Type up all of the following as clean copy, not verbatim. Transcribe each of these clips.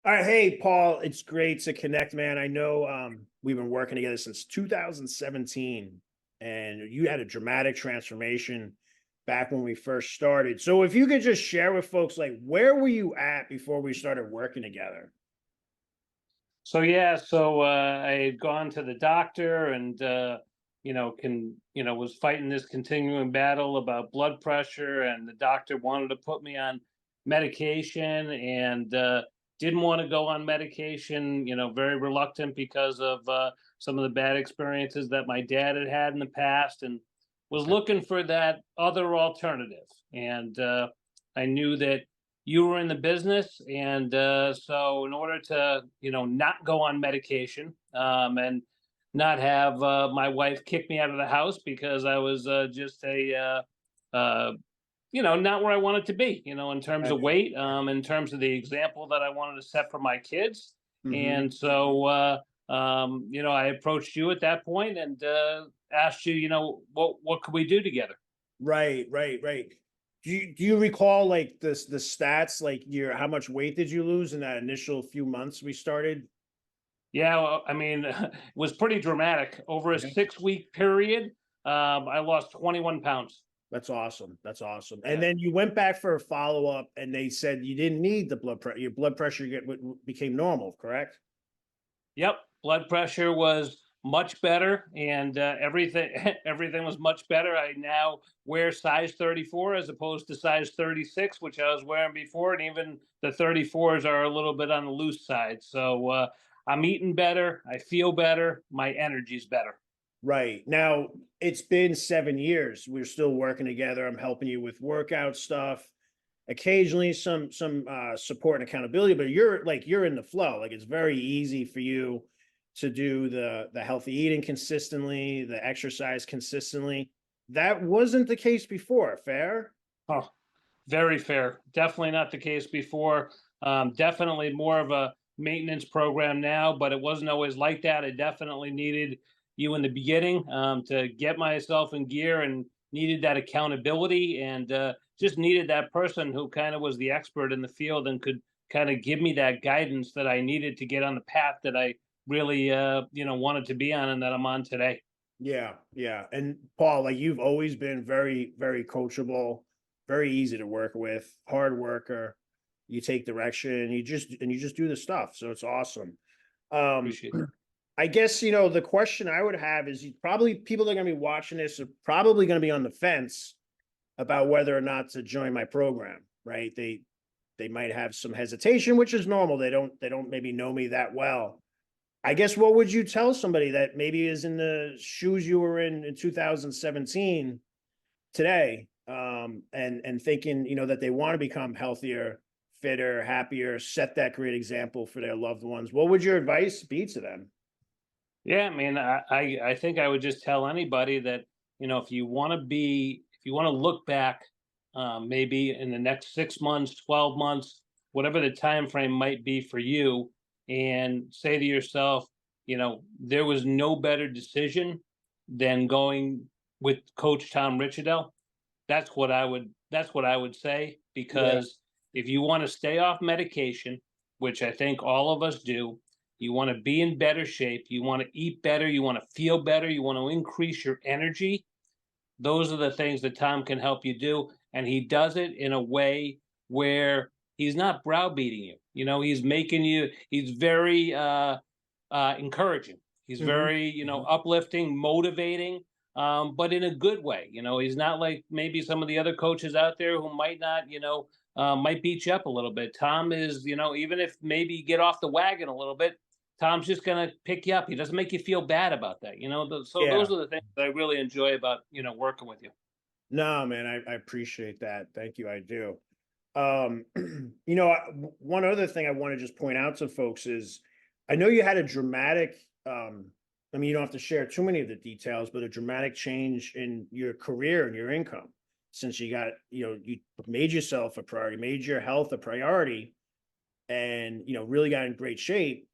All right, hey Paul, it's great to connect, man. I know we've been working together since 2017, and you had a dramatic transformation back when we first started. So if you could just share with folks, like, where were you at before we started working together? I had gone to the doctor and was fighting this continuing battle about blood pressure, and the doctor wanted to put me on medication and didn't want to go on medication. Very reluctant because of some of the bad experiences that my dad had had in the past, and was Okay. looking for that other alternative. And I knew that you were in the business, and so in order to not go on medication, and not have my wife kick me out of the house because I was just not where I wanted to be, in terms Right. of weight, in terms of the example that I wanted to set for my kids. Mm-hmm. And so I approached you at that point and asked you, what could we do together. Right, right, right. Do you recall like the stats, like your how much weight did you lose in that initial few months we started? Yeah, well, I mean, it was pretty dramatic. Over a Okay. 6-week period, I lost 21 pounds. That's awesome. That's awesome. And Yeah. then you went back for a follow up, and they said you didn't need the blood pressure. Your blood pressure became normal, correct? Yep. Blood pressure was much better, and everything everything was much better. I now wear size 34 as opposed to size 36, which I was wearing before, and even the 34s are a little bit on the loose side. So I'm eating better. I feel better. My energy's better. Right. Now, it's been 7 years. We're still working together. I'm helping you with workout stuff. Occasionally some support and accountability, but you're in the flow. Like it's very easy for you to do the healthy eating consistently, the exercise consistently. That wasn't the case before, fair? Oh, very fair. Definitely not the case before. Definitely more of a maintenance program now, but it wasn't always like that. I definitely needed you in the beginning to get myself in gear, and needed that accountability, and just needed that person who kind of was the expert in the field and could kind of give me that guidance that I needed to get on the path that I really wanted to be on and that I'm on today. Yeah, yeah. And Paul, like you've always been very, very coachable, very easy to work with, hard worker. You take direction and you just do the stuff. So it's awesome. Um, Appreciate that. I guess the question I would have is probably people that are gonna be watching this are probably gonna be on the fence about whether or not to join my program, right? They might have some hesitation, which is normal. They don't maybe know me that well. I guess what would you tell somebody that maybe is in the shoes you were in 2017 today, and thinking that they want to become healthier, fitter, happier, set that great example for their loved ones? What would your advice be to them? Yeah, I mean, I think I would just tell anybody that, if you want to look back, maybe in the next 6 months, 12 months, whatever the time frame might be for you, and say to yourself, there was no better decision than going with Coach Tom Richardell. That's what I would say, Yeah. because if you want to stay off medication, which I think all of us do, you want to be in better shape, you want to eat better, you want to feel better, you want to increase your energy. Those are the things that Tom can help you do, and he does it in a way where he's not browbeating you. He's making you. He's very encouraging. He's Hmm. very, uplifting, motivating, but in a good way. He's not like maybe some of the other coaches out there who might not, might beat you up a little bit. Tom is, even if maybe you get off the wagon a little bit, Tom's just gonna pick you up. He doesn't make you feel bad about that. So those Yeah. are the things that I really enjoy about working with you. No, man, I appreciate that. Thank you. I do. One other thing I want to just point out to folks is I know you had a dramatic, I mean, you don't have to share too many of the details, but a dramatic change in your career and your income since you made yourself a priority, made your health a priority, and, really got in great shape.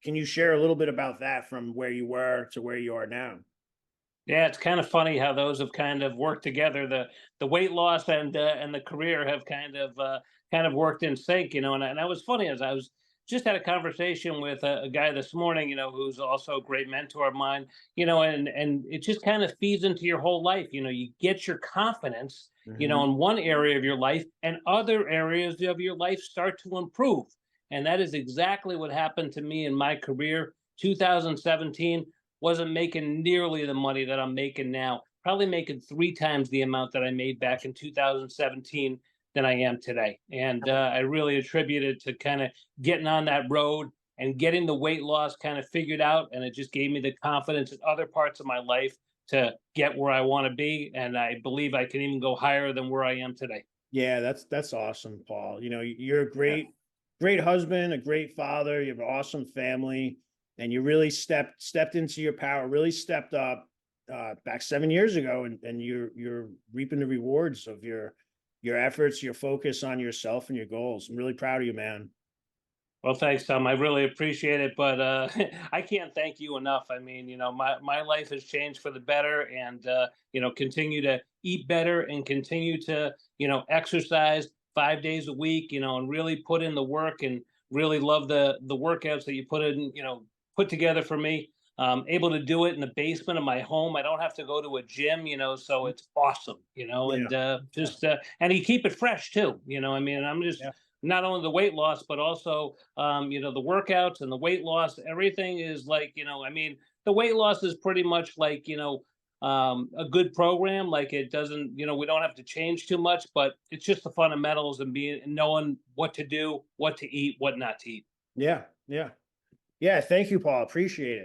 Can you share a little bit about that from where you were to where you are now? Yeah, it's kind of funny how those have kind of worked together. The weight loss and the career have kind of worked in sync. And that was funny as I was just had a conversation with a guy this morning, who's also a great mentor of mine, and it just kind of feeds into your whole life. You get your confidence, Mhm. in one area of your life, and other areas of your life start to improve. And that is exactly what happened to me in my career. 2017 wasn't making nearly the money that I'm making now, probably making three times the amount that I made back in 2017 than I am today. And I really attribute it to kind of getting on that road and getting the weight loss kind of figured out. And it just gave me the confidence in other parts of my life to get where I want to be. And I believe I can even go higher than where I am today. Yeah, that's awesome, Paul. You know, you're a Yeah. great husband, a great father. You have an awesome family, and you really stepped into your power, really stepped up back 7 years ago, and you're reaping the rewards of your efforts, your focus on yourself and your goals. I'm really proud of you, man. Well, thanks, Tom. I really appreciate it, but I can't thank you enough. I mean, my life has changed for the better, and continue to eat better and continue to exercise 5 days a week. And really put in the work and really love the workouts that you put together for me. Able to do it in the basement of my home. I don't have to go to a gym, so it's awesome. Yeah, And yeah, just and you keep it fresh too. I mean, I'm just yeah, not only the weight loss, but also the workouts and the weight loss. Everything is like, I mean, the weight loss is pretty much like, a good program. Like it doesn't, we don't have to change too much, but it's just the fundamentals and being knowing what to do, what to eat, what not to eat. yeah, yeah. Yeah, thank you, Paul. Appreciate it.